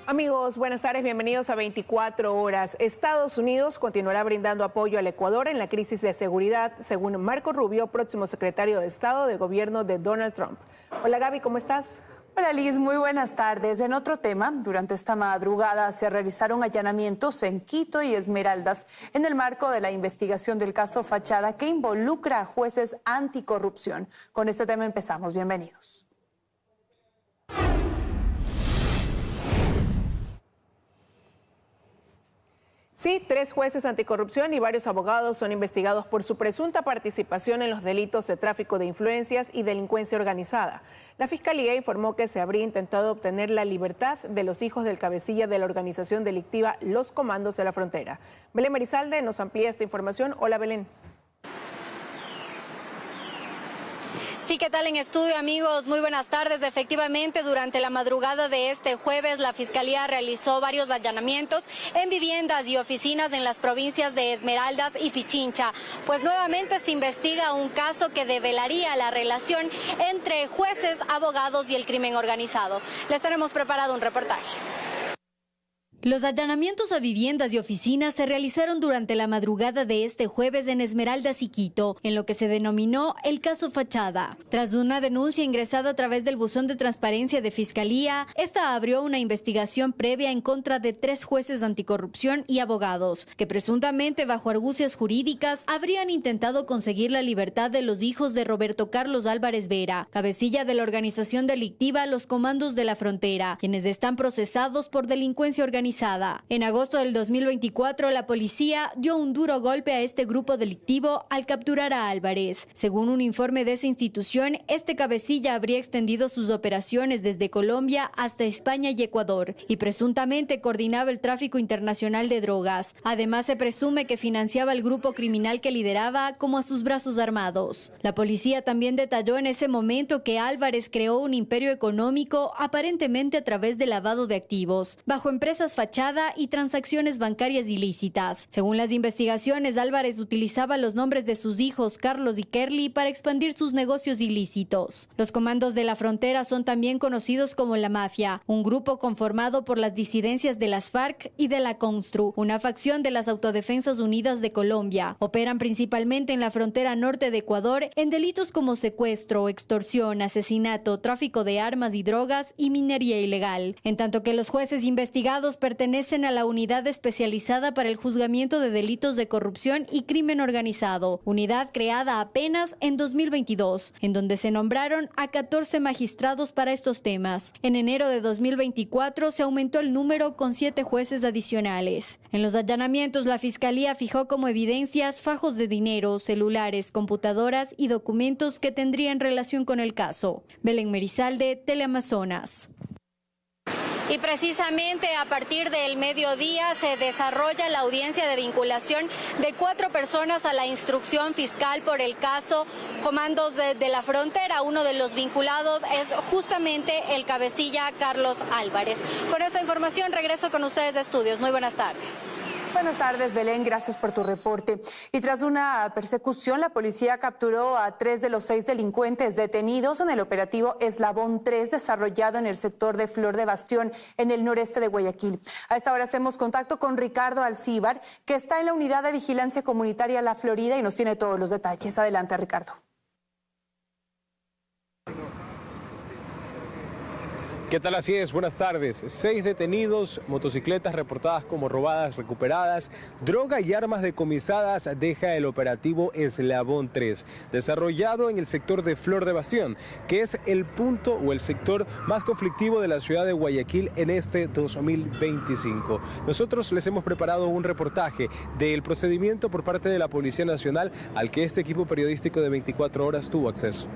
Amigos, buenas tardes, bienvenidos a 24 horas. Estados Unidos continuará brindando apoyo al Ecuador en la crisis de seguridad, según Marco Rubio, próximo secretario de Estado del gobierno de Donald Trump. Hola Gaby, ¿cómo estás? Hola Liz, muy buenas tardes. En otro tema, durante esta madrugada se realizaron allanamientos en Quito y Esmeraldas en el marco de la investigación del caso Fachada que involucra a jueces anticorrupción. Con este tema empezamos. Bienvenidos. Sí, 3 jueces anticorrupción y varios abogados son investigados por su presunta participación en los delitos de tráfico de influencias y delincuencia organizada. La Fiscalía informó que se habría intentado obtener la libertad de los hijos del cabecilla de la organización delictiva Los Comandos de la Frontera. Belén Merizalde nos amplía esta información. Hola Belén. Sí, ¿qué tal en estudio, amigos? Muy buenas tardes. Efectivamente, durante la madrugada de este jueves, la Fiscalía realizó varios allanamientos en viviendas y oficinas en las provincias de Esmeraldas y Pichincha. Pues nuevamente se investiga un caso que develaría la relación entre jueces, abogados y el crimen organizado. Les tenemos preparado un reportaje. Los allanamientos a viviendas y oficinas se realizaron durante la madrugada de este jueves en Esmeraldas y Quito, en lo que se denominó el caso Fachada. Tras una denuncia ingresada a través del buzón de transparencia de Fiscalía, esta abrió una investigación previa en contra de 3 jueces anticorrupción y abogados, que presuntamente bajo argucias jurídicas habrían intentado conseguir la libertad de los hijos de Roberto Carlos Álvarez Vera, cabecilla de la organización delictiva Los Comandos de la Frontera, quienes están procesados por delincuencia organizada. En agosto del 2024, la policía dio un duro golpe a este grupo delictivo al capturar a Álvarez. Según un informe de esa institución, este cabecilla habría extendido sus operaciones desde Colombia hasta España y Ecuador y presuntamente coordinaba el tráfico internacional de drogas. Además, se presume que financiaba el grupo criminal que lideraba como a sus brazos armados. La policía también detalló en ese momento que Álvarez creó un imperio económico aparentemente a través del lavado de activos, bajo empresas fachada y transacciones bancarias ilícitas. Según las investigaciones, Álvarez utilizaba los nombres de sus hijos Carlos y Kerly para expandir sus negocios ilícitos. Los Comandos de la Frontera son también conocidos como la Mafia, un grupo conformado por las disidencias de las FARC y de la CONSTRU, una facción de las Autodefensas Unidas de Colombia. Operan principalmente en la frontera norte de Ecuador en delitos como secuestro, extorsión, asesinato, tráfico de armas y drogas y minería ilegal. En tanto que los jueces investigados pertenecen a la Unidad Especializada para el Juzgamiento de Delitos de Corrupción y Crimen Organizado, unidad creada apenas en 2022, en donde se nombraron a 14 magistrados para estos temas. En enero de 2024 se aumentó el número con 7 jueces adicionales. En los allanamientos, la Fiscalía fijó como evidencias fajos de dinero, celulares, computadoras y documentos que tendrían relación con el caso. Belén Merizalde, Teleamazonas. Y precisamente a partir del mediodía se desarrolla la audiencia de vinculación de 4 personas a la instrucción fiscal por el caso Comandos de la Frontera. Uno de los vinculados es justamente el cabecilla Carlos Álvarez. Con esta información regreso con ustedes de estudios. Muy buenas tardes. Buenas tardes, Belén. Gracias por tu reporte. Y tras una persecución, la policía capturó a 3 de los 6 delincuentes detenidos en el operativo Eslabón 3, desarrollado en el sector de Flor de Bastión, en el noreste de Guayaquil. A esta hora hacemos contacto con Ricardo Alcíbar, que está en la Unidad de Vigilancia Comunitaria La Florida y nos tiene todos los detalles. Adelante, Ricardo. ¿Qué tal? Así es, buenas tardes. 6 detenidos, motocicletas reportadas como robadas, recuperadas, droga y armas decomisadas deja el operativo Eslabón 3, desarrollado en el sector de Flor de Bastión, que es el punto o el sector más conflictivo de la ciudad de Guayaquil en este 2025. Nosotros les hemos preparado un reportaje del procedimiento por parte de la Policía Nacional al que este equipo periodístico de 24 horas tuvo acceso.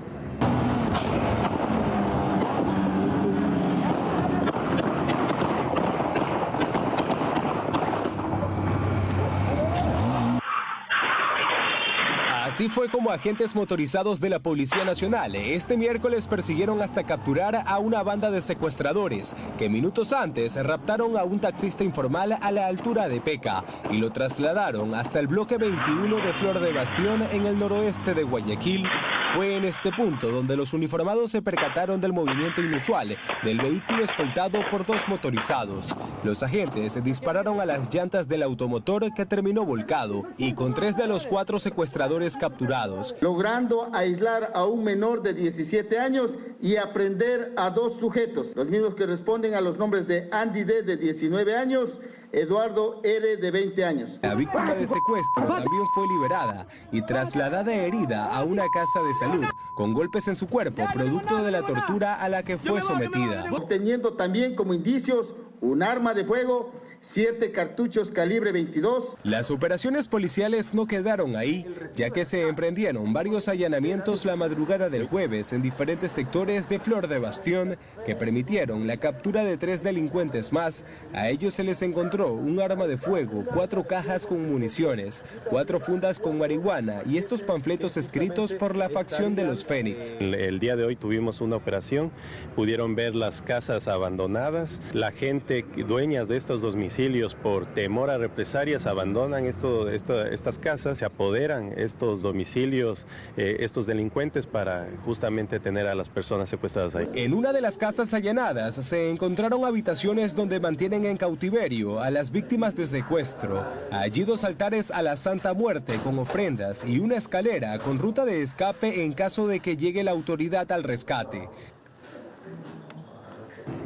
Así fue como agentes motorizados de la Policía Nacional este miércoles persiguieron hasta capturar a una banda de secuestradores que minutos antes raptaron a un taxista informal a la altura de Peca y lo trasladaron hasta el bloque 21 de Flor de Bastión en el noroeste de Guayaquil, Fue en este punto donde los uniformados se percataron del movimiento inusual del vehículo escoltado por 2 motorizados. Los agentes dispararon a las llantas del automotor, que terminó volcado, y con 3 de los 4 secuestradores capturados, logrando aislar a un menor de 17 años y aprender a 2 sujetos, los mismos que responden a los nombres de Andy D, de 19 años, Eduardo R, de 20 años. La víctima de secuestro también fue liberada y trasladada herida a una casa de salud, con golpes en su cuerpo, producto de la tortura a la que fue sometida. Obteniendo también como indicios un arma de fuego, 7 cartuchos calibre 22. Las operaciones policiales no quedaron ahí, ya que se emprendieron varios allanamientos la madrugada del jueves en diferentes sectores de Flor de Bastión, que permitieron la captura de 3 delincuentes más. A ellos se les encontró un arma de fuego, 4 cajas con municiones, 4 fundas con marihuana y estos panfletos escritos por la facción de los Fénix. El día de hoy tuvimos una operación, pudieron ver las casas abandonadas, la gente dueñas de estos domicilios por temor a represalias abandonan estas casas, se apoderan estos domicilios, estos delincuentes, para justamente tener a las personas secuestradas ahí. En una de las casas allanadas se encontraron habitaciones donde mantienen en cautiverio a las víctimas de secuestro. Allí 2 altares a la Santa Muerte con ofrendas y una escalera con ruta de escape en caso de que llegue la autoridad al rescate.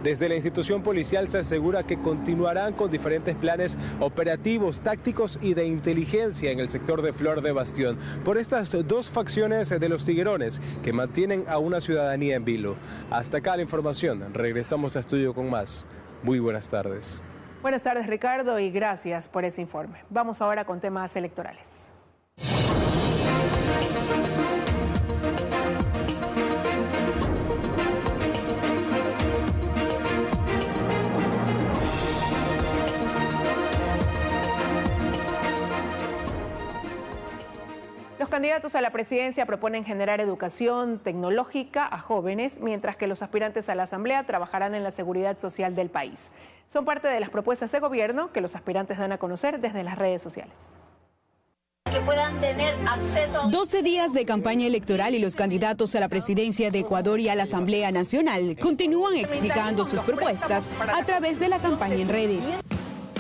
Desde la institución policial se asegura que continuarán con diferentes planes operativos, tácticos y de inteligencia en el sector de Flor de Bastión por estas 2 facciones de los tiguerones que mantienen a una ciudadanía en vilo. Hasta acá la información. Regresamos a estudio con más. Muy buenas tardes. Buenas tardes, Ricardo, y gracias por ese informe. Vamos ahora con temas electorales. Los candidatos a la presidencia proponen generar educación tecnológica a jóvenes, mientras que los aspirantes a la Asamblea trabajarán en la seguridad social del país. Son parte de las propuestas de gobierno que los aspirantes dan a conocer desde las redes sociales. Que puedan tener acceso. 12 días de campaña electoral y los candidatos a la presidencia de Ecuador y a la Asamblea Nacional continúan explicando sus propuestas a través de la campaña en redes.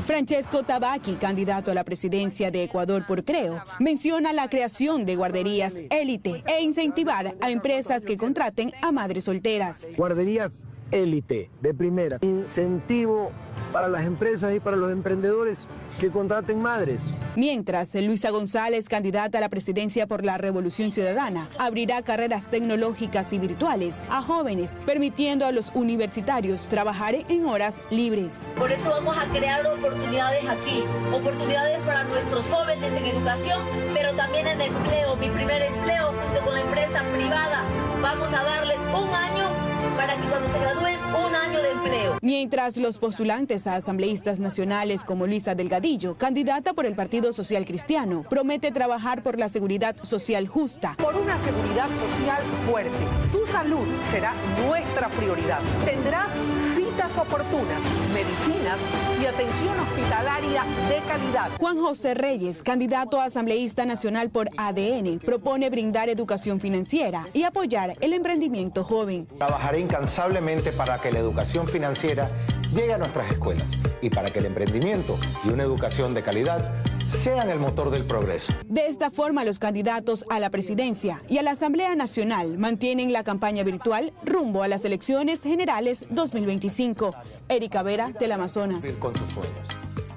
Francesco Tabaqui, candidato a la presidencia de Ecuador por Creo, menciona la creación de guarderías élite e incentivar a empresas que contraten a madres solteras. Guarderías élite, de primera. Incentivo para las empresas y para los emprendedores que contraten madres. Mientras, Luisa González, candidata a la presidencia por la Revolución Ciudadana, abrirá carreras tecnológicas y virtuales a jóvenes, permitiendo a los universitarios trabajar en horas libres. Por eso vamos a crear oportunidades aquí, oportunidades para nuestros jóvenes en educación, pero también en empleo. Mi primer empleo junto con la empresa privada. Vamos a darles un año para que cuando se gradúen, un año de empleo. Mientras los postulantes a asambleístas nacionales como Luisa Delgadillo, candidata por el Partido Social Cristiano, promete trabajar por la seguridad social justa. Por una seguridad social fuerte. Tu salud será nuestra prioridad. Tendrás citas oportunas, medicinas y atención hospitalaria de calidad. Juan José Reyes, candidato a asambleísta nacional por ADN, propone brindar educación financiera y apoyar el emprendimiento joven. Trabajaré incansablemente para que la educación financiera llegue a nuestras escuelas y para que el emprendimiento y una educación de calidad sean el motor del progreso. De esta forma, los candidatos a la presidencia y a la Asamblea Nacional mantienen la campaña virtual rumbo a las elecciones generales 2025. Erika Vera, Teleamazonas. Con tus sueños.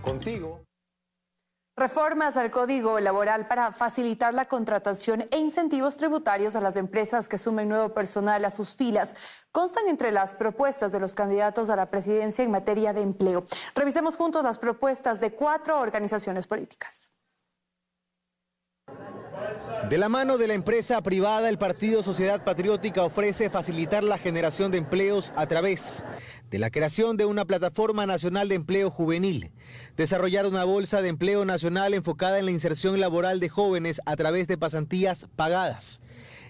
Contigo. Reformas al Código Laboral para facilitar la contratación e incentivos tributarios a las empresas que sumen nuevo personal a sus filas constan entre las propuestas de los candidatos a la presidencia en materia de empleo. Revisemos juntos las propuestas de 4 organizaciones políticas. De la mano de la empresa privada, el Partido Sociedad Patriótica ofrece facilitar la generación de empleos a través de la creación de una plataforma nacional de empleo juvenil, desarrollar una bolsa de empleo nacional enfocada en la inserción laboral de jóvenes a través de pasantías pagadas,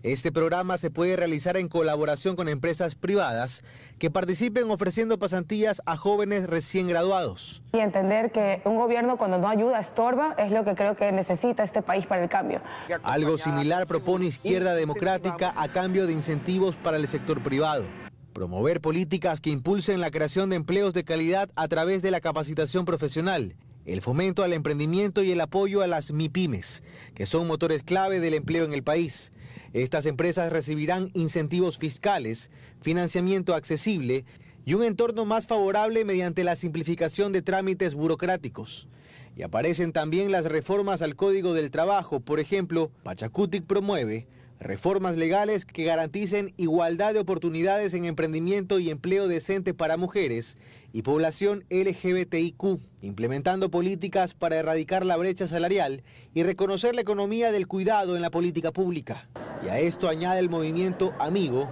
Este programa se puede realizar en colaboración con empresas privadas que participen ofreciendo pasantías a jóvenes recién graduados. Y entender que un gobierno cuando no ayuda, estorba, es lo que creo que necesita este país para el cambio. Algo similar propone Izquierda Democrática a cambio de incentivos para el sector privado. Promover políticas que impulsen la creación de empleos de calidad a través de la capacitación profesional, el fomento al emprendimiento y el apoyo a las MIPYMES, que son motores clave del empleo en el país. Estas empresas recibirán incentivos fiscales, financiamiento accesible y un entorno más favorable mediante la simplificación de trámites burocráticos. Y aparecen también las reformas al Código del Trabajo. Por ejemplo, Pachacutic promueve reformas legales que garanticen igualdad de oportunidades en emprendimiento y empleo decente para mujeres y población LGBTIQ, implementando políticas para erradicar la brecha salarial y reconocer la economía del cuidado en la política pública. Y a esto añade el movimiento Amigo,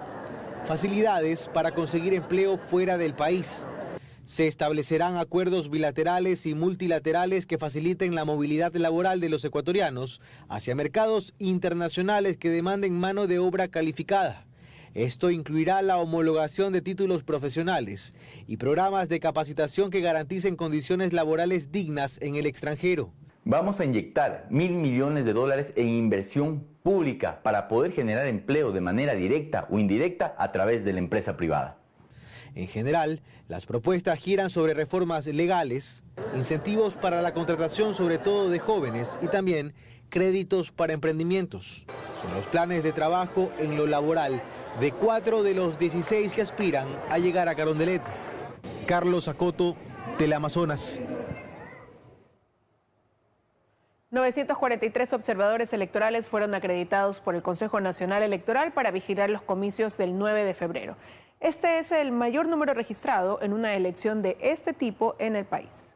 facilidades para conseguir empleo fuera del país. Se establecerán acuerdos bilaterales y multilaterales que faciliten la movilidad laboral de los ecuatorianos hacia mercados internacionales que demanden mano de obra calificada. Esto incluirá la homologación de títulos profesionales y programas de capacitación que garanticen condiciones laborales dignas en el extranjero. Vamos a inyectar $1.000 millones en inversión pública para poder generar empleo de manera directa o indirecta a través de la empresa privada. En general, las propuestas giran sobre reformas legales, incentivos para la contratación sobre todo de jóvenes y también créditos para emprendimientos. Son los planes de trabajo en lo laboral de 4 de los 16 que aspiran a llegar a Carondelet. Carlos Acoto, Teleamazonas. 943 observadores electorales fueron acreditados por el Consejo Nacional Electoral para vigilar los comicios del 9 de febrero. Este es el mayor número registrado en una elección de este tipo en el país.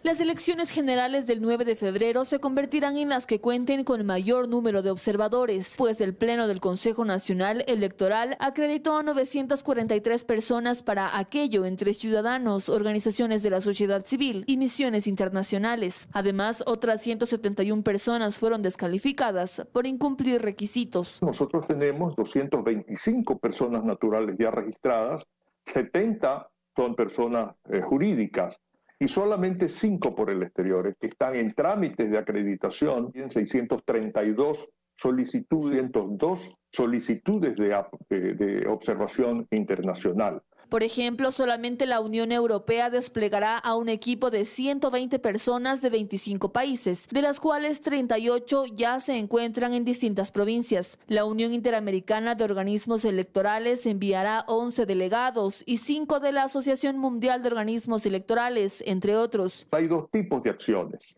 Las elecciones generales del 9 de febrero se convertirán en las que cuenten con mayor número de observadores, pues el Pleno del Consejo Nacional Electoral acreditó a 943 personas para aquello entre ciudadanos, organizaciones de la sociedad civil y misiones internacionales. Además, otras 171 personas fueron descalificadas por incumplir requisitos. Nosotros tenemos 225 personas naturales ya registradas, 70 son personas jurídicas, y solamente 5 por el exterior, que están en trámites de acreditación, en 632 solicitudes, 102 solicitudes de observación internacional. Por ejemplo, solamente la Unión Europea desplegará a un equipo de 120 personas de 25 países, de las cuales 38 ya se encuentran en distintas provincias. La Unión Interamericana de Organismos Electorales enviará 11 delegados y 5 de la Asociación Mundial de Organismos Electorales, entre otros. Hay 2 tipos de acciones.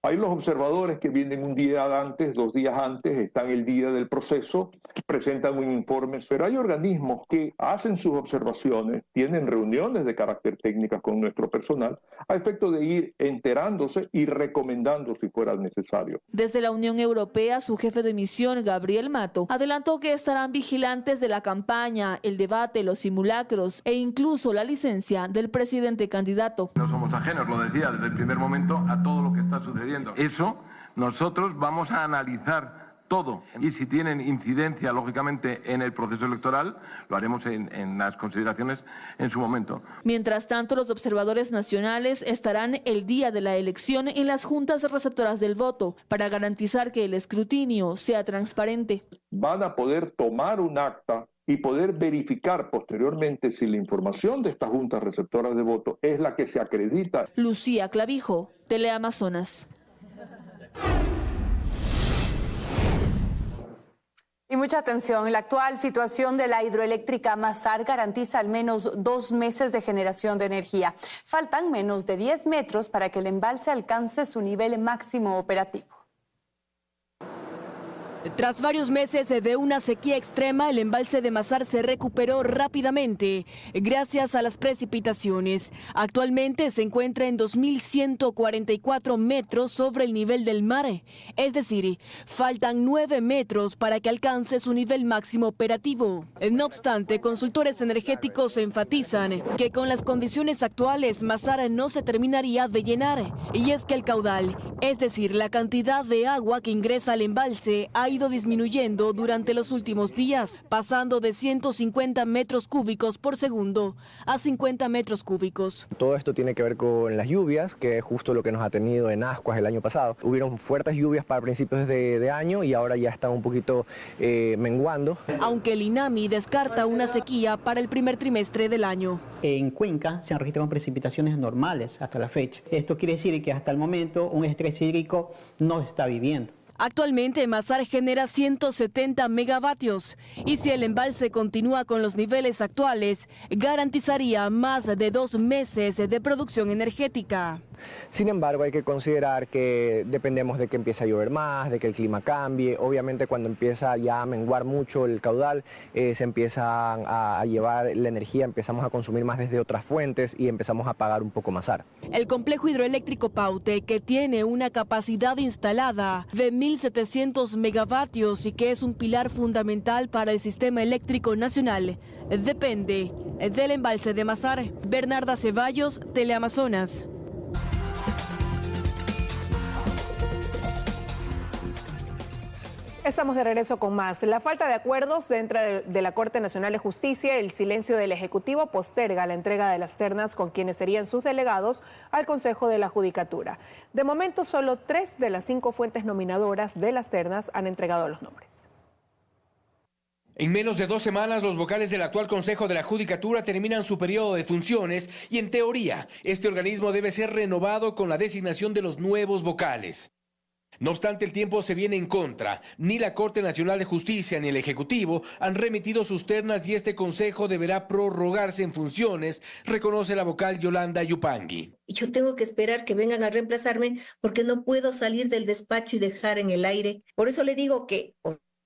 Hay los observadores que vienen un día antes, 2 días antes, están el día del proceso, presentan un informe, pero hay organismos que hacen sus observaciones, tienen reuniones de carácter técnico con nuestro personal, a efecto de ir enterándose y recomendando si fuera necesario. Desde la Unión Europea, su jefe de misión, Gabriel Mato, adelantó que estarán vigilantes de la campaña, el debate, los simulacros e incluso la licencia del presidente candidato. No somos ajenos, lo decía desde el primer momento, a todo lo que está sucediendo. Eso nosotros vamos a analizar todo y si tienen incidencia, lógicamente, en el proceso electoral, lo haremos en las consideraciones en su momento. Mientras tanto, los observadores nacionales estarán el día de la elección en las juntas receptoras del voto para garantizar que el escrutinio sea transparente. Van a poder tomar un acta y poder verificar posteriormente si la información de estas juntas receptoras de voto es la que se acredita. Lucía Clavijo, Teleamazonas. Y mucha atención, la actual situación de la hidroeléctrica Mazar garantiza al menos 2 meses de generación de energía. Faltan menos de 10 metros para que el embalse alcance su nivel máximo operativo. Tras varios meses de una sequía extrema, el embalse de Mazar se recuperó rápidamente gracias a las precipitaciones. Actualmente se encuentra en 2.144 metros sobre el nivel del mar, es decir, faltan 9 metros para que alcance su nivel máximo operativo. No obstante, consultores energéticos enfatizan que con las condiciones actuales Mazar no se terminaría de llenar, y es que el caudal, es decir, la cantidad de agua que ingresa al embalse, ha ha ido disminuyendo durante los últimos días, pasando de 150 metros cúbicos por segundo a 50 metros cúbicos. Todo esto tiene que ver con las lluvias, que es justo lo que nos ha tenido en Ascuas el año pasado. Hubieron fuertes lluvias para principios de año y ahora ya están un poquito menguando. Aunque el INAMI descarta una sequía para el primer trimestre del año. En Cuenca se han registrado precipitaciones normales hasta la fecha. Esto quiere decir que hasta el momento un estrés hídrico no está viviendo. Actualmente Masar genera 170 megavatios y si el embalse continúa con los niveles actuales, garantizaría más de 2 meses de producción energética. Sin embargo, hay que considerar que dependemos de que empiece a llover más, de que el clima cambie. Obviamente, cuando empieza ya a menguar mucho el caudal, se empieza a llevar la energía, empezamos a consumir más desde otras fuentes y empezamos a pagar un poco más. El complejo hidroeléctrico Paute, que tiene una capacidad instalada de 1.700 megavatios y que es un pilar fundamental para el sistema eléctrico nacional, depende del embalse de Masar. Bernarda Ceballos, Teleamazonas. Estamos de regreso con más. La falta de acuerdos dentro de la Corte Nacional de Justicia y el silencio del Ejecutivo posterga la entrega de las ternas con quienes serían sus delegados al Consejo de la Judicatura. De momento, solo 3 de las 5 fuentes nominadoras de las ternas han entregado los nombres. En menos de 2 semanas, los vocales del actual Consejo de la Judicatura terminan su periodo de funciones y, en teoría, este organismo debe ser renovado con la designación de los nuevos vocales. No obstante, el tiempo se viene en contra. Ni la Corte Nacional de Justicia ni el Ejecutivo han remitido sus ternas y este consejo deberá prorrogarse en funciones, reconoce la vocal Yolanda Yupangui. Yo tengo que esperar que vengan a reemplazarme porque no puedo salir del despacho y dejar en el aire. Por eso le digo que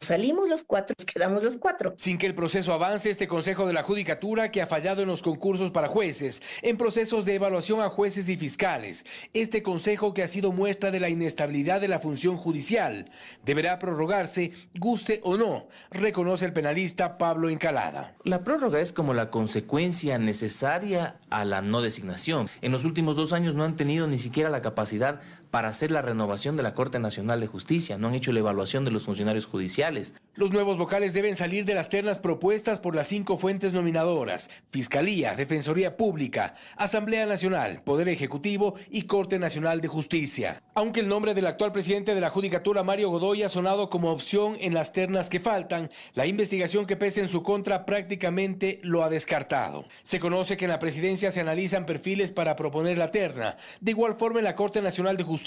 salimos los 4, quedamos los 4. Sin que el proceso avance, este Consejo de la Judicatura, que ha fallado en los concursos para jueces, en procesos de evaluación a jueces y fiscales, este Consejo que ha sido muestra de la inestabilidad de la función judicial, deberá prorrogarse, guste o no, reconoce el penalista Pablo Encalada. La prórroga es como la consecuencia necesaria a la no designación. En los últimos 2 años no han tenido ni siquiera la capacidad para hacer la renovación de la Corte Nacional de Justicia, no han hecho la evaluación de los funcionarios judiciales. Los nuevos vocales deben salir de las ternas propuestas por las 5 fuentes nominadoras: Fiscalía, Defensoría Pública, Asamblea Nacional, Poder Ejecutivo y Corte Nacional de Justicia. Aunque el nombre del actual presidente de la Judicatura, Mario Godoy, ha sonado como opción en las ternas que faltan, la investigación que pesa en su contra prácticamente lo ha descartado. Se conoce que en la presidencia se analizan perfiles para proponer la terna. De igual forma, en la Corte Nacional de Justicia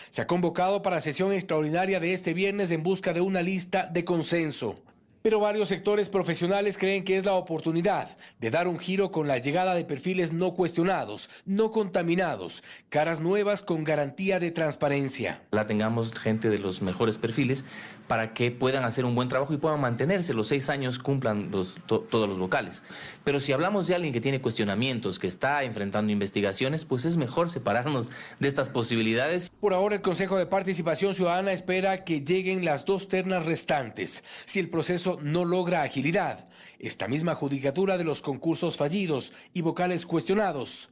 se ha convocado para sesión extraordinaria de este viernes en busca de una lista de consenso. Pero varios sectores profesionales creen que es la oportunidad de dar un giro con la llegada de perfiles no cuestionados, no contaminados, caras nuevas con garantía de transparencia. La tengamos gente de los mejores perfiles para que puedan hacer un buen trabajo y puedan mantenerse, los 6 años cumplan todos los vocales. Pero si hablamos de alguien que tiene cuestionamientos, que está enfrentando investigaciones, pues es mejor separarnos de estas posibilidades. Por ahora, el Consejo de Participación Ciudadana espera que lleguen las 2 ternas restantes. Si el proceso no logra agilidad, esta misma judicatura de los concursos fallidos y vocales cuestionados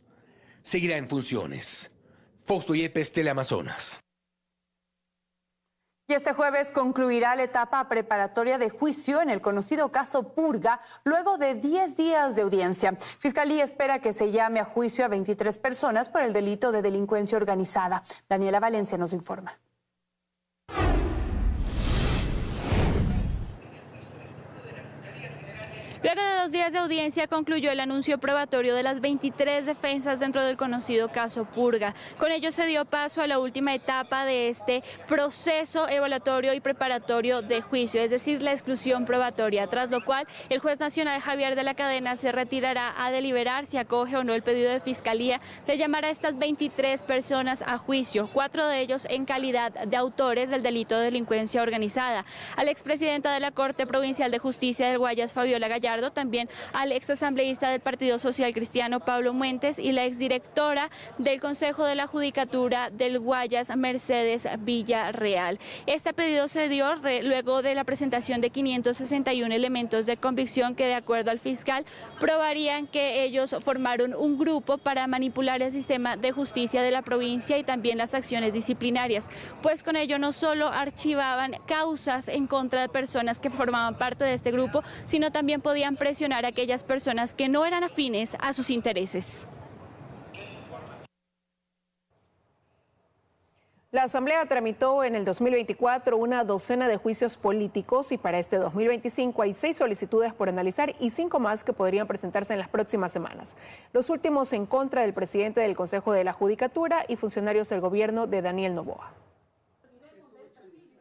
seguirá en funciones. Fausto Yepes, Teleamazonas. Y este jueves concluirá la etapa preparatoria de juicio en el conocido caso Purga, luego de 10 días de audiencia. Fiscalía espera que se llame a juicio a 23 personas por el delito de delincuencia organizada. Daniela Valencia nos informa. Luego de 2 días de audiencia concluyó el anuncio probatorio de las 23 defensas dentro del conocido caso Purga. Con ello se dio paso a la última etapa de este proceso evaluatorio y preparatorio de juicio, es decir, la exclusión probatoria, tras lo cual el juez nacional Javier de la Cadena se retirará a deliberar si acoge o no el pedido de Fiscalía de llamar a estas 23 personas a juicio, 4 de ellos en calidad de autores del delito de delincuencia organizada. A la expresidenta de la Corte Provincial de Justicia del Guayas, Fabiola Gallardo, Gallardo, también al exasambleísta del Partido Social Cristiano Pablo Muentes y la exdirectora del Consejo de la Judicatura del Guayas, Mercedes Villarreal. Este pedido se dio luego de la presentación de 561 elementos de convicción que, de acuerdo al fiscal, probarían que ellos formaron un grupo para manipular el sistema de justicia de la provincia y también las acciones disciplinarias, pues con ello no solo archivaban causas en contra de personas que formaban parte de este grupo, sino también podían presionar a aquellas personas que no eran afines a sus intereses. La Asamblea tramitó en el 2024 una docena de juicios políticos y para este 2025 hay 6 solicitudes por analizar y 5 más que podrían presentarse en las próximas semanas. Los últimos en contra del presidente del Consejo de la Judicatura y funcionarios del gobierno de Daniel Noboa.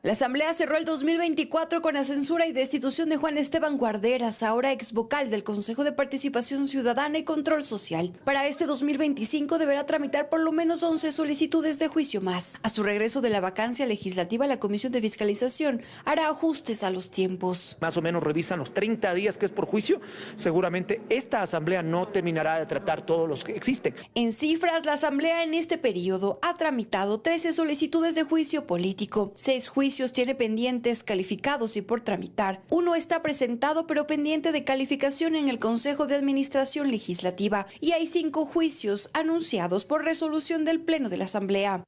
La Asamblea cerró el 2024 con la censura y destitución de Juan Esteban Guarderas, ahora ex vocal del Consejo de Participación Ciudadana y Control Social. Para este 2025 deberá tramitar por lo menos 11 solicitudes de juicio más. A su regreso de la vacancia legislativa, la Comisión de Fiscalización hará ajustes a los tiempos. Más o menos revisan los 30 días que es por juicio. Seguramente esta Asamblea no terminará de tratar todos los que existen. En cifras, la Asamblea en este periodo ha tramitado 13 solicitudes de juicio político, 6 juicios tiene pendientes calificados y por tramitar. 1 está presentado pero pendiente de calificación en el Consejo de Administración Legislativa y hay 5 juicios anunciados por resolución del Pleno de la Asamblea.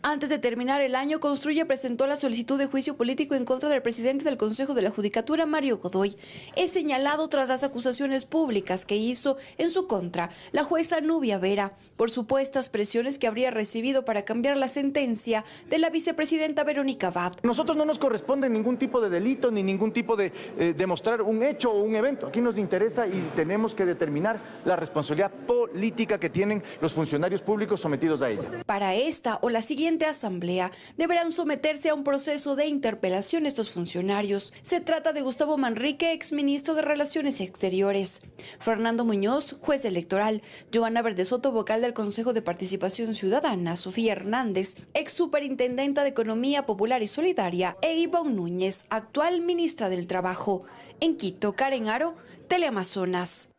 Antes de terminar el año, Construye presentó la solicitud de juicio político en contra del presidente del Consejo de la Judicatura, Mario Godoy. Es señalado tras las acusaciones públicas que hizo en su contra la jueza Nubia Vera por supuestas presiones que habría recibido para cambiar la sentencia de la vicepresidenta Verónica Abad. Nosotros no nos corresponde ningún tipo de delito ni ningún tipo de demostrar un hecho o un evento. Aquí nos interesa y tenemos que determinar la responsabilidad política que tienen los funcionarios públicos sometidos a ella. Para esta o la siguiente asamblea deberán someterse a un proceso de interpelación estos funcionarios. Se trata de Gustavo Manrique, exministro de Relaciones Exteriores, Fernando Muñoz, juez electoral, Joana Verdesoto, vocal del Consejo de Participación Ciudadana, Sofía Hernández, ex superintendenta de Economía Popular y Solidaria, e Ivonne Núñez, actual ministra del Trabajo. En Quito, Karen Aro, Teleamazonas.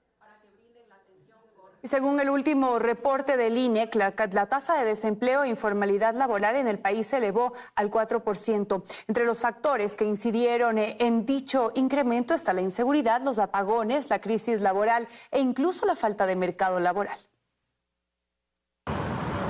Según el último reporte del INEC, la tasa de desempleo e informalidad laboral en el país se elevó al 4%. Entre los factores que incidieron en dicho incremento está la inseguridad, los apagones, la crisis laboral e incluso la falta de mercado laboral.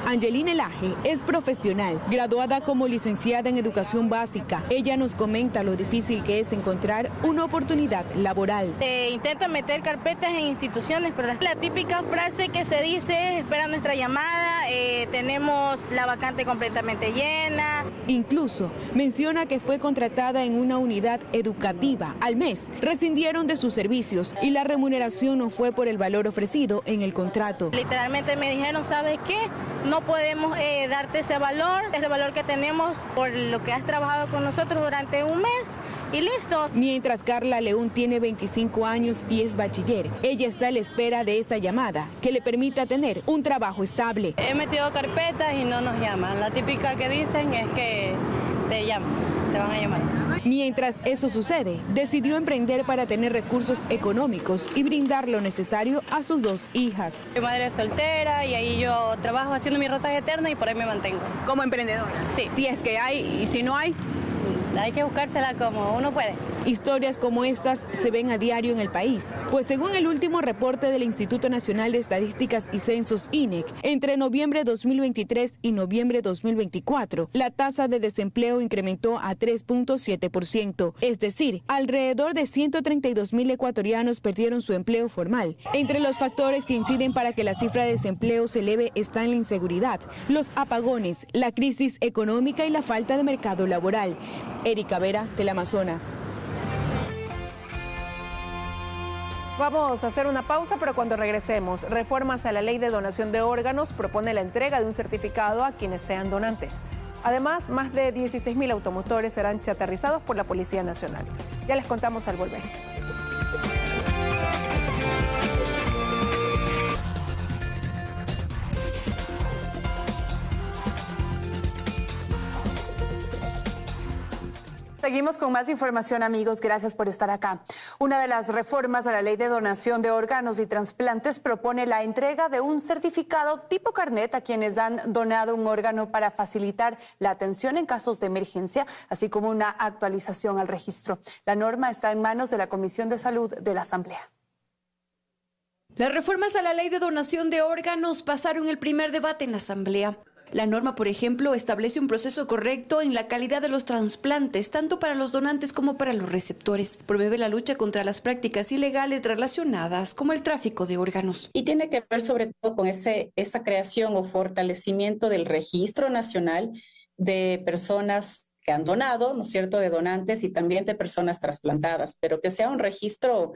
Angelina Elaje es profesional, graduada como licenciada en educación básica. Ella nos comenta lo difícil que es encontrar una oportunidad laboral. Intento meter carpetas en instituciones, pero la típica frase que se dice, espera nuestra llamada, tenemos la vacante completamente llena. Incluso menciona que fue contratada en una unidad educativa. Al mes rescindieron de sus servicios y la remuneración no fue por el valor ofrecido en el contrato. Literalmente me dijeron, ¿sabes qué? No podemos darte ese valor que tenemos por lo que has trabajado con nosotros durante un mes y listo. Mientras Carla León tiene 25 años y es bachiller, ella está a la espera de esa llamada que le permita tener un trabajo estable. He metido carpetas y no nos llaman. La típica que dicen es que te llaman, te van a llamar. Mientras eso sucede, decidió emprender para tener recursos económicos y brindar lo necesario a sus 2 hijas. Soy madre soltera y ahí yo trabajo haciendo mi ruta eterna y por ahí me mantengo. ¿Como emprendedora? Sí. Si es que hay y si no hay, hay que buscársela como uno puede. Historias como estas se ven a diario en el país, pues según el último reporte del Instituto Nacional de Estadísticas y Censos INEC, entre noviembre 2023 y noviembre 2024, la tasa de desempleo incrementó a 3.7%, es decir, alrededor de 132,000 ecuatorianos perdieron su empleo formal. Entre los factores que inciden para que la cifra de desempleo se eleve están la inseguridad, los apagones, la crisis económica y la falta de mercado laboral. Erika Vera, Teleamazonas. Vamos a hacer una pausa, pero cuando regresemos, reformas a la ley de donación de órganos propone la entrega de un certificado a quienes sean donantes. Además, más de 16,000 automotores serán chatarrizados por la Policía Nacional. Ya les contamos al volver. Seguimos con más información, amigos. Gracias por estar acá. Una de las reformas a la ley de donación de órganos y trasplantes propone la entrega de un certificado tipo carnet a quienes han donado un órgano para facilitar la atención en casos de emergencia, así como una actualización al registro. La norma está en manos de la Comisión de Salud de la Asamblea. Las reformas a la ley de donación de órganos pasaron el primer debate en la Asamblea. La norma, por ejemplo, establece un proceso correcto en la calidad de los trasplantes, tanto para los donantes como para los receptores. Promueve la lucha contra las prácticas ilegales relacionadas, como el tráfico de órganos. Y tiene que ver sobre todo con esa creación o fortalecimiento del registro nacional de personas que han donado, ¿no es cierto?, de donantes y también de personas trasplantadas, pero que sea un registro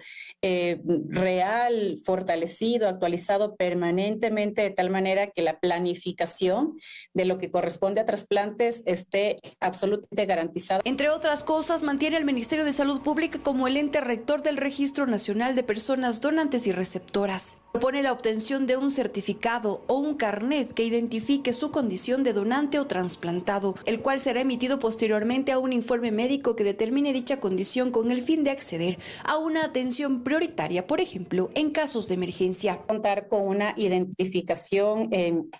real, fortalecido, actualizado permanentemente, de tal manera que la planificación de lo que corresponde a trasplantes esté absolutamente garantizada. Entre otras cosas, mantiene el Ministerio de Salud Pública como el ente rector del Registro Nacional de Personas Donantes y Receptoras. Propone la obtención de un certificado o un carnet que identifique su condición de donante o trasplantado, el cual será emitido posteriormente a un informe médico que determine dicha condición con el fin de acceder a una atención prioritaria, por ejemplo, en casos de emergencia. Contar con una identificación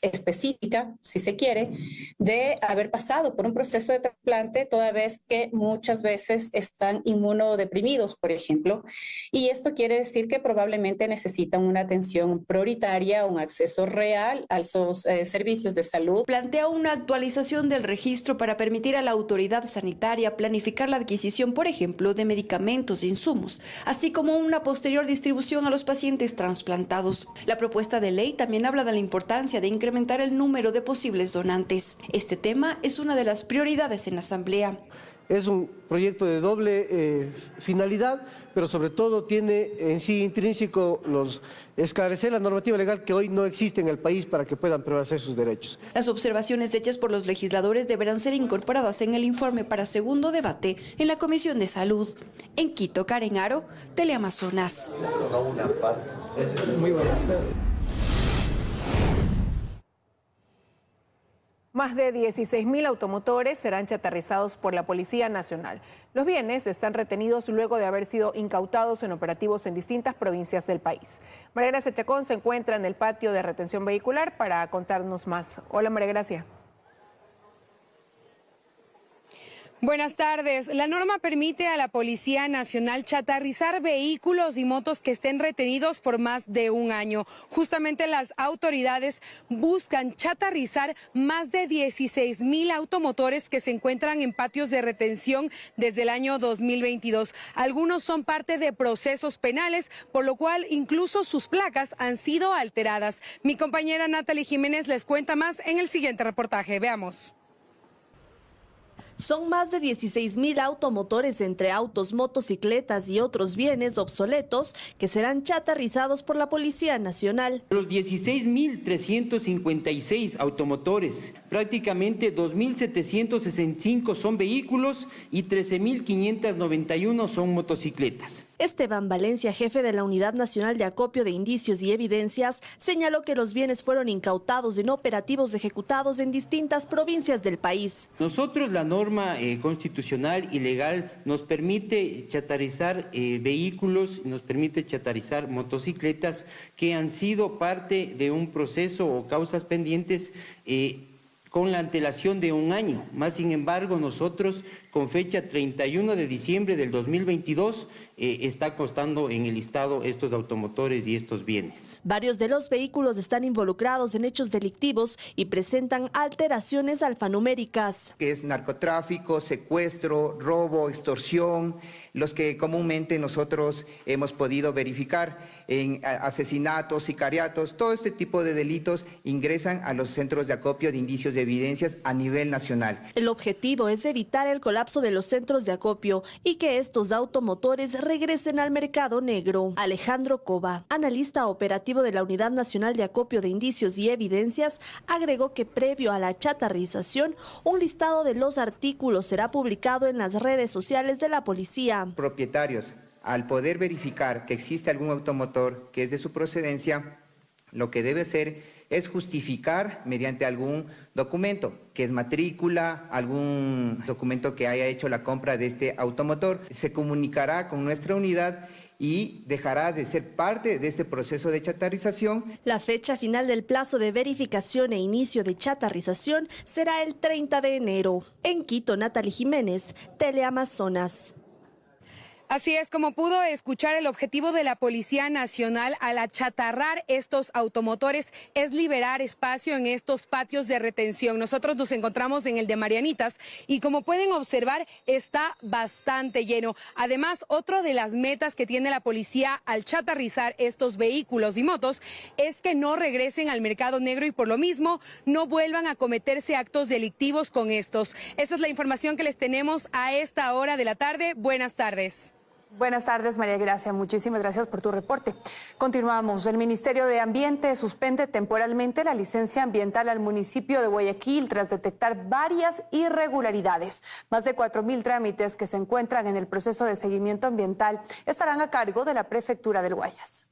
específica, si se quiere, de haber pasado por un proceso de trasplante, toda vez que muchas veces están inmunodeprimidos, por ejemplo, y esto quiere decir que probablemente necesitan una atención prioritaria, un acceso real a esos servicios de salud. Plantea una actualización del registro para permitir a la autoridad sanitaria planificar la adquisición, por ejemplo, de medicamentos e insumos, así como una posterior distribución a los pacientes trasplantados. La propuesta de ley también habla de la importancia de incrementar el número de posibles donantes. Este tema es una de las prioridades en la Asamblea. Es un proyecto de doble finalidad, pero sobre todo tiene en sí intrínseco esclarecer la normativa legal que hoy no existe en el país para que puedan prevalecer sus derechos. Las observaciones hechas por los legisladores deberán ser incorporadas en el informe para segundo debate en la Comisión de Salud. En Quito, Karen Aro, Teleamazonas. Muy buenas. Más de 16.000 automotores serán chatarrizados por la Policía Nacional. Los bienes están retenidos luego de haber sido incautados en operativos en distintas provincias del país. María Gracia Chacón se encuentra en el patio de retención vehicular para contarnos más. Hola, María Gracia. Buenas tardes. La norma permite a la Policía Nacional chatarrizar vehículos y motos que estén retenidos por más de un año. Justamente las autoridades buscan chatarrizar más de 16.000 automotores que se encuentran en patios de retención desde el año 2022. Algunos son parte de procesos penales, por lo cual incluso sus placas han sido alteradas. Mi compañera Natalie Jiménez les cuenta más en el siguiente reportaje. Veamos. Son más de 16.000 automotores entre autos, motocicletas y otros bienes obsoletos que serán chatarrizados por la Policía Nacional. Los 16.356 automotores, prácticamente 2.765 son vehículos y 13.591 son motocicletas. Esteban Valencia, jefe de la Unidad Nacional de Acopio de Indicios y Evidencias, señaló que los bienes fueron incautados en operativos ejecutados en distintas provincias del país. Nosotros, la norma constitucional y legal nos permite chatarrizar vehículos, nos permite chatarrizar motocicletas que han sido parte de un proceso o causas pendientes con la antelación de un año. Más sin embargo, nosotros con fecha 31 de diciembre del 2022 está constando en el listado estos automotores y estos bienes. Varios de los vehículos están involucrados en hechos delictivos y presentan alteraciones alfanuméricas. Que es narcotráfico, secuestro, robo, extorsión, los que comúnmente nosotros hemos podido verificar en asesinatos, sicariatos, todo este tipo de delitos ingresan a los centros de acopio de indicios de evidencias a nivel nacional. El objetivo es evitar el colapso de los centros de acopio y que estos automotores regresen al mercado negro. Alejandro Cova, analista operativo de la Unidad Nacional de Acopio de Indicios y Evidencias, agregó que previo a la chatarrización, un listado de los artículos será publicado en las redes sociales de la policía. Propietarios, al poder verificar que existe algún automotor que es de su procedencia, Lo que debe hacer es justificar mediante algún documento, que es matrícula, algún documento que haya hecho la compra de este automotor. Se comunicará con nuestra unidad y dejará de ser parte de este proceso de chatarrización. La fecha final del plazo de verificación e inicio de chatarrización será el 30 de enero. En Quito, Natalie Jiménez, Teleamazonas. Así es, como pudo escuchar, el objetivo de la Policía Nacional al achatarrar estos automotores es liberar espacio en estos patios de retención. Nosotros nos encontramos en el de Marianitas y como pueden observar está bastante lleno. Además, otra de las metas que tiene la policía al chatarrizar estos vehículos y motos es que no regresen al mercado negro y por lo mismo no vuelvan a cometerse actos delictivos con estos. Esa es la información que les tenemos a esta hora de la tarde. Buenas tardes. Buenas tardes, María Gracia. Muchísimas gracias por tu reporte. Continuamos. El Ministerio de Ambiente suspende temporalmente la licencia ambiental al municipio de Guayaquil tras detectar varias irregularidades. Más de 4.000 trámites que se encuentran en el proceso de seguimiento ambiental estarán a cargo de la Prefectura del Guayas.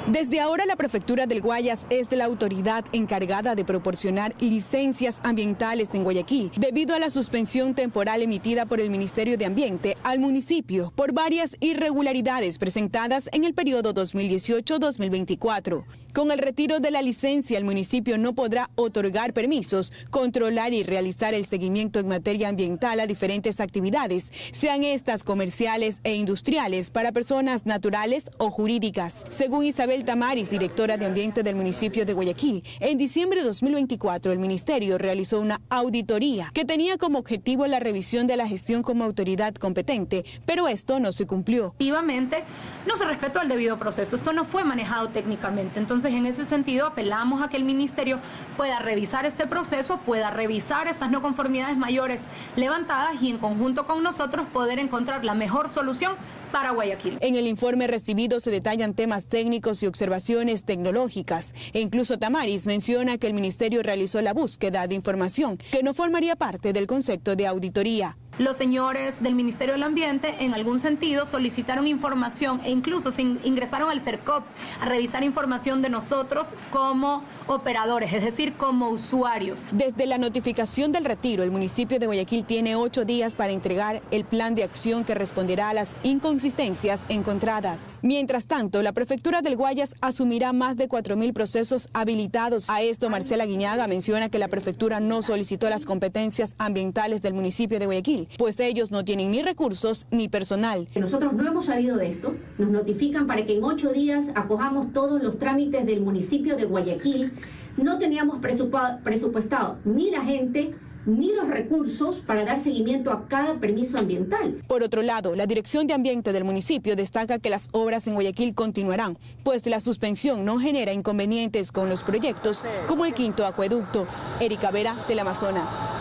Desde ahora la Prefectura del Guayas es la autoridad encargada de proporcionar licencias ambientales en Guayaquil, debido a la suspensión temporal emitida por el Ministerio de Ambiente al municipio por varias irregularidades presentadas en el periodo 2018-2024. Con el retiro de la licencia, el municipio no podrá otorgar permisos, controlar y realizar el seguimiento en materia ambiental a diferentes actividades, sean estas comerciales e industriales, para personas naturales o jurídicas. Según Isabel Tamaris, directora de Ambiente del municipio de Guayaquil, en diciembre de 2024 el ministerio realizó una auditoría que tenía como objetivo la revisión de la gestión como autoridad competente, pero esto no se cumplió. Efectivamente, no se respetó el debido proceso, esto no fue manejado técnicamente, entonces en ese sentido apelamos a que el ministerio pueda revisar este proceso, pueda revisar estas no conformidades mayores levantadas y en conjunto con nosotros poder encontrar la mejor solución para Guayaquil. En el informe recibido se detallan temas técnicos y observaciones tecnológicas e incluso Tamaris menciona que el ministerio realizó la búsqueda de información que no formaría parte del concepto de auditoría. Los señores del Ministerio del Ambiente en algún sentido solicitaron información e incluso se ingresaron al CERCOP a revisar información de nosotros como operadores, es decir, como usuarios. Desde la notificación del retiro, el municipio de Guayaquil tiene 8 días para entregar el plan de acción que responderá a las inconsistencias encontradas. Mientras tanto, la Prefectura del Guayas asumirá más de 4.000 procesos habilitados. A esto, Marcela Guiñaga menciona que la Prefectura no solicitó las competencias ambientales del municipio de Guayaquil, pues ellos no tienen ni recursos ni personal. Nosotros no hemos sabido de esto, nos notifican para que en 8 días acojamos todos los trámites del municipio de Guayaquil. No teníamos presupuestado ni la gente ni los recursos para dar seguimiento a cada permiso ambiental. Por otro lado, la Dirección de Ambiente del municipio destaca que las obras en Guayaquil continuarán, pues la suspensión no genera inconvenientes con los proyectos como el quinto acueducto. Erika Vera, Teleamazonas.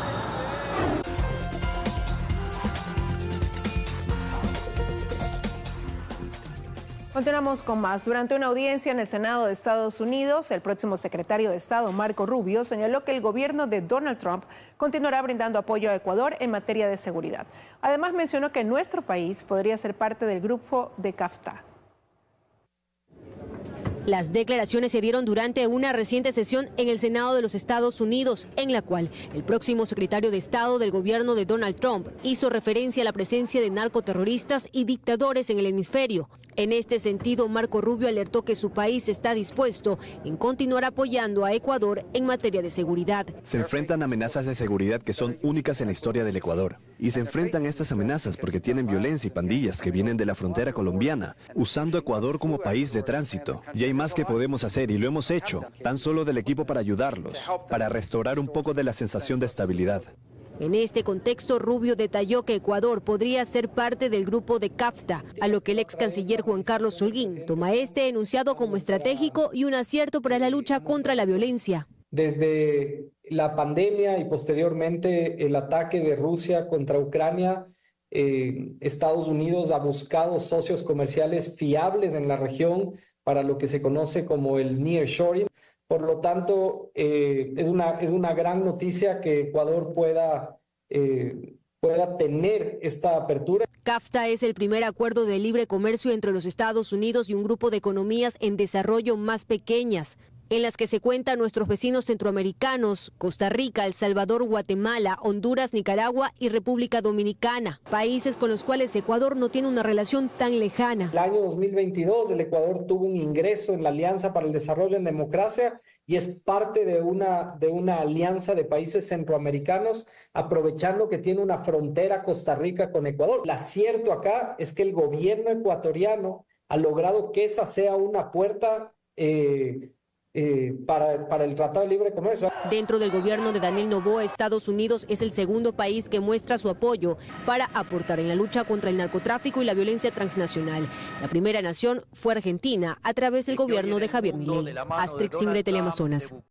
Continuamos con más. Durante una audiencia en el Senado de Estados Unidos, el próximo secretario de Estado, Marco Rubio, señaló que el gobierno de Donald Trump continuará brindando apoyo a Ecuador en materia de seguridad. Además, mencionó que nuestro país podría ser parte del grupo de CAFTA. Las declaraciones se dieron durante una reciente sesión en el Senado de los Estados Unidos, en la cual el próximo secretario de Estado del gobierno de Donald Trump hizo referencia a la presencia de narcoterroristas y dictadores en el hemisferio. En este sentido, Marco Rubio alertó que su país está dispuesto en continuar apoyando a Ecuador en materia de seguridad. Se enfrentan amenazas de seguridad que son únicas en la historia del Ecuador. Y se enfrentan a estas amenazas porque tienen violencia y pandillas que vienen de la frontera colombiana, usando Ecuador como país de tránsito. Y hay más que podemos hacer y lo hemos hecho, tan solo del equipo para ayudarlos, para restaurar un poco de la sensación de estabilidad. En este contexto, Rubio detalló que Ecuador podría ser parte del grupo de CAFTA, a lo que el ex canciller Juan Carlos Holguín toma este enunciado como estratégico y un acierto para la lucha contra la violencia. Desde la pandemia y posteriormente el ataque de Rusia contra Ucrania, Estados Unidos ha buscado socios comerciales fiables en la región para lo que se conoce como el nearshoring. Por lo tanto, es una gran noticia que Ecuador pueda tener esta apertura. CAFTA es el primer acuerdo de libre comercio entre los Estados Unidos y un grupo de economías en desarrollo más pequeñas, en las que se cuentan nuestros vecinos centroamericanos, Costa Rica, El Salvador, Guatemala, Honduras, Nicaragua y República Dominicana, países con los cuales Ecuador no tiene una relación tan lejana. El año 2022 el Ecuador tuvo un ingreso en la Alianza para el Desarrollo en Democracia y es parte de una alianza de países centroamericanos, aprovechando que tiene una frontera Costa Rica con Ecuador. El acierto acá es que el gobierno ecuatoriano ha logrado que esa sea una puerta para el Tratado de Libre Comercio. Dentro del gobierno de Daniel Noboa, Estados Unidos es el segundo país que muestra su apoyo para aportar en la lucha contra el narcotráfico y la violencia transnacional. La primera nación fue Argentina, a través del gobierno de Javier Milei. Astrix Ingrid, Teleamazonas.